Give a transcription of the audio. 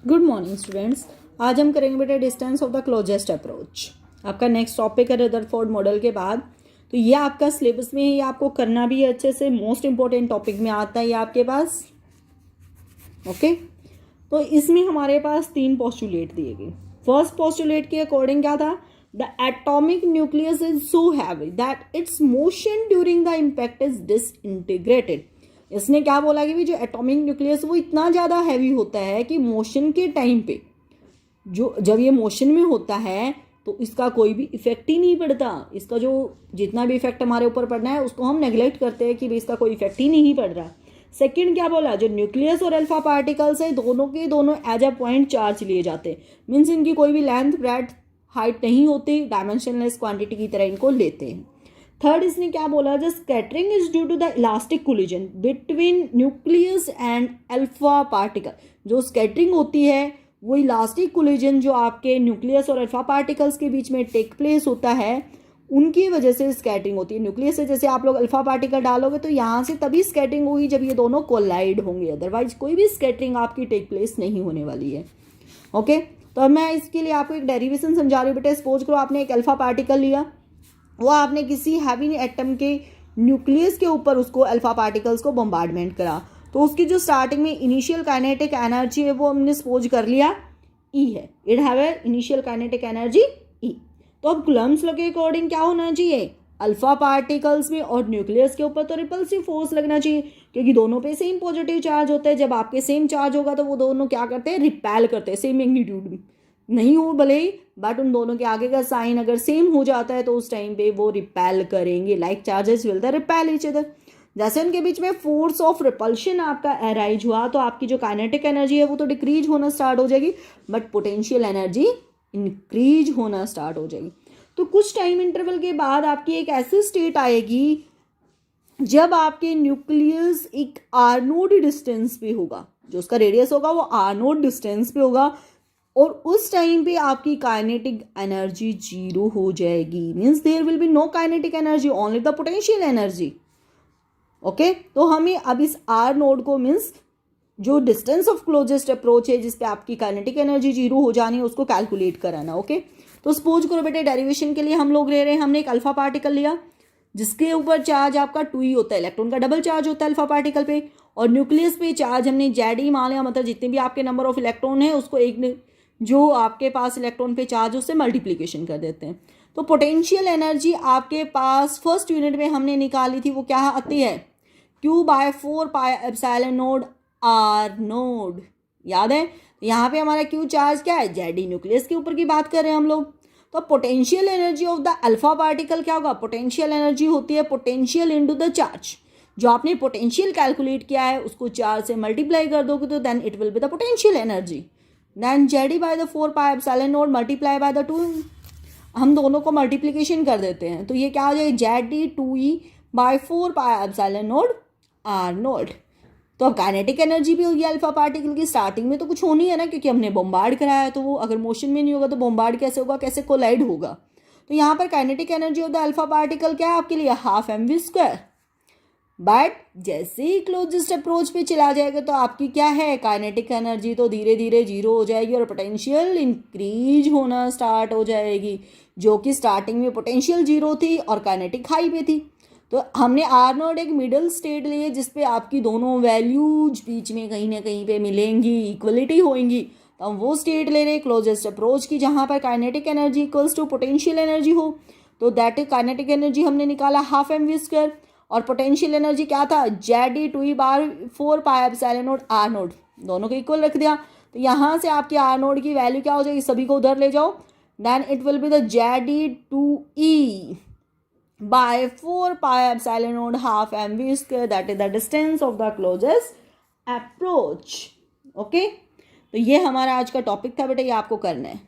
Good morning students. आज हम करेंगे बेटा distance of the closest approach. आपका नेक्स्ट टॉपिक है रदरफोर्ड मॉडल के बाद। तो ये आपका सिलेबस में है, ये आपको करना भी है अच्छे से, मोस्ट इंपॉर्टेंट टॉपिक में आता है ये आपके पास। ओके, तो इसमें हमारे पास 3 पोस्टुलेट दिए गए। फर्स्ट पोस्टुलेट के अकॉर्डिंग क्या था? The atomic nucleus is so heavy that it's motion during the impact is disintegrated. इसने क्या बोला कि जो एटॉमिक न्यूक्लियस वो इतना ज़्यादा हैवी होता है कि मोशन के टाइम पे जब ये मोशन में होता है तो इसका कोई भी इफेक्ट ही नहीं पड़ता। इसका जो जितना भी इफेक्ट हमारे ऊपर पड़ना है उसको हम नेग्लेक्ट करते हैं कि भाई इसका कोई इफेक्ट ही नहीं पड़ रहा। सेकंड क्या बोला? जो न्यूक्लियस और अल्फा पार्टिकल्स है दोनों के दोनों एज अ पॉइंट चार्ज लिए जाते हैं, मीन्स इनकी कोई भी लेंथ ब्रेड्थ हाइट नहीं होती, डायमेंशनलेस क्वांटिटी की तरह इनको लेते हैं। थर्ड इसने क्या बोला? जो scattering is due to the elastic collision between nucleus and alpha particle. जो स्कैटरिंग होती है वो इलास्टिक कोलिजन जो आपके न्यूक्लियस और अल्फा पार्टिकल्स के बीच में टेक प्लेस होता है उनकी वजह से स्कैटरिंग होती है। न्यूक्लियस से जैसे आप लोग अल्फा पार्टिकल डालोगे तो यहाँ से तभी स्कैटरिंग होगी जब ये दोनों कोलाइड होंगे, अदरवाइज कोई भी स्कैटरिंग आपकी टेक प्लेस नहीं होने वाली है। ओके, तो अब मैं इसके लिए आपको एक डेरिवेशन समझा रही हूँ बेटा। सपोज करो आपने एक अल्फा पार्टिकल लिया, वो आपने किसी हैवी एटम के न्यूक्लियस के ऊपर उसको अल्फा पार्टिकल्स को बम्बार्डमेंट करा, तो उसकी जो स्टार्टिंग में इनिशियल काइनेटिक एनर्जी है वो हमने सपोज कर लिया ई है। It have a initial kinetic energy E. तो अब कूलम्ब्स लॉ के अकॉर्डिंग क्या होना चाहिए? अल्फा पार्टिकल्स में और न्यूक्लियस के ऊपर तो रिपल्सिव फोर्स लगना चाहिए, क्योंकि दोनों पे सेम पॉजिटिव चार्ज होता है। जब आपके सेम चार्ज होगा तो वो दोनों क्या करते हैं? रिपेल करते हैं। सेम मैग्नीट्यूड में नहीं हो भले ही, बट उन दोनों के आगे का साइन अगर सेम हो जाता है तो उस टाइम पे वो रिपेल करेंगे। Like charges will the repel each other. जैसे उनके बीच में फोर्स ऑफ रिपल्शन आपका अराइज हुआ तो आपकी जो काइनेटिक एनर्जी है वो तो डिक्रीज होना स्टार्ट हो जाएगी, बट पोटेंशियल एनर्जी इंक्रीज होना स्टार्ट हो जाएगी। तो कुछ टाइम इंटरवल के बाद आपकी एक ऐसी स्टेट आएगी जब आपके न्यूक्लियस एक आर नोड डिस्टेंस पे होगा, जो उसका रेडियस होगा वो आर नोड डिस्टेंस पे होगा, और उस टाइम पे आपकी काइनेटिक एनर्जी 0 हो जाएगी। Means there will be no kinetic energy, only the potential energy. Okay, तो हमें अब इस आर नोड को मीन्स जो डिस्टेंस ऑफ क्लोजेस्ट अप्रोच है जिसपे आपकी काइनेटिक एनर्जी 0 हो जानी है उसको कैलकुलेट कराना। ओके, तो सपोज करो बेटे डेरिवेशन के लिए हम लोग ले रहे हैं, हमने एक अल्फा पार्टिकल लिया जिसके ऊपर चार्ज आपका 2e होता है, इलेक्ट्रॉन का डबल चार्ज होता है अल्फा पार्टिकल पे, और न्यूक्लियस पे चार्ज हमने Ze मान लिया, मतलब जितने भी आपके नंबर ऑफ इलेक्ट्रॉन है उसको एक जो आपके पास इलेक्ट्रॉन पे चार्ज उससे मल्टीप्लीकेशन कर देते हैं। तो पोटेंशियल एनर्जी आपके पास फर्स्ट यूनिट में हमने निकाली थी वो क्या आती है? Q/4πε0 R node. याद है? यहाँ पे हमारा Q चार्ज क्या है? Ze न्यूक्लियस के ऊपर की बात कर रहे हैं हम लोग। तो potential energy of the alpha particle क्या होगा? पोटेंशियल एनर्जी होती है पोटेंशियल इनटू द चार्ज। जो आपने पोटेंशियल कैलकुलेट किया है उसको चार्ज से मल्टीप्लाई कर दोगे तो then it will be the potential energy. Then Ze/4πε0 multiply by the 2, हम दोनों को मल्टीप्लीकेशन कर देते हैं तो ये क्या हो जाएगा? Ze/2e/4πε0 R note. तो अब काइनेटिक एनर्जी भी होगी अल्फा पार्टिकल की। स्टार्टिंग में तो कुछ होनी है ना, क्योंकि हमने बॉम्बार्ड कराया है, तो वो अगर मोशन में नहीं होगा तो बॉम्बार्ड कैसे होगा, कैसे कोलाइड होगा। तो यहाँ पर kinetic energy of the alpha particle क्या है आपके लिए? 12 mv²। बट जैसे ही क्लोजेस्ट अप्रोच पे चला जाएगा तो आपकी क्या है? काइनेटिक एनर्जी तो धीरे धीरे 0 हो जाएगी और पोटेंशियल इंक्रीज होना स्टार्ट हो जाएगी, जो कि स्टार्टिंग में पोटेंशियल 0 थी और काइनेटिक हाई पे थी। तो हमने आर नोट एक मिडिल स्टेट लिए जिसपे आपकी दोनों वैल्यूज बीच में कहीं ना कहीं पे मिलेंगी, इक्वलिटी होंगी। तो हम वो स्टेट ले रहे क्लोजेस्ट अप्रोच की जहाँ पर kinetic energy equals to potential energy हो। तो दैट इज काइनेटिक एनर्जी हमने निकाला 12 mv², और पोटेंशियल एनर्जी क्या था? Ze/2e/4πε0 R नोड, दोनों को इक्वल रख दिया। तो यहाँ से आपकी आर नोड की वैल्यू क्या हो जाएगी? सभी को उधर ले जाओ, then it will be the Ze/2e/4πε0 12 mv², that is the distance of the closest approach. Okay, तो ये हमारा आज का टॉपिक था बेटा, ये आपको करना है।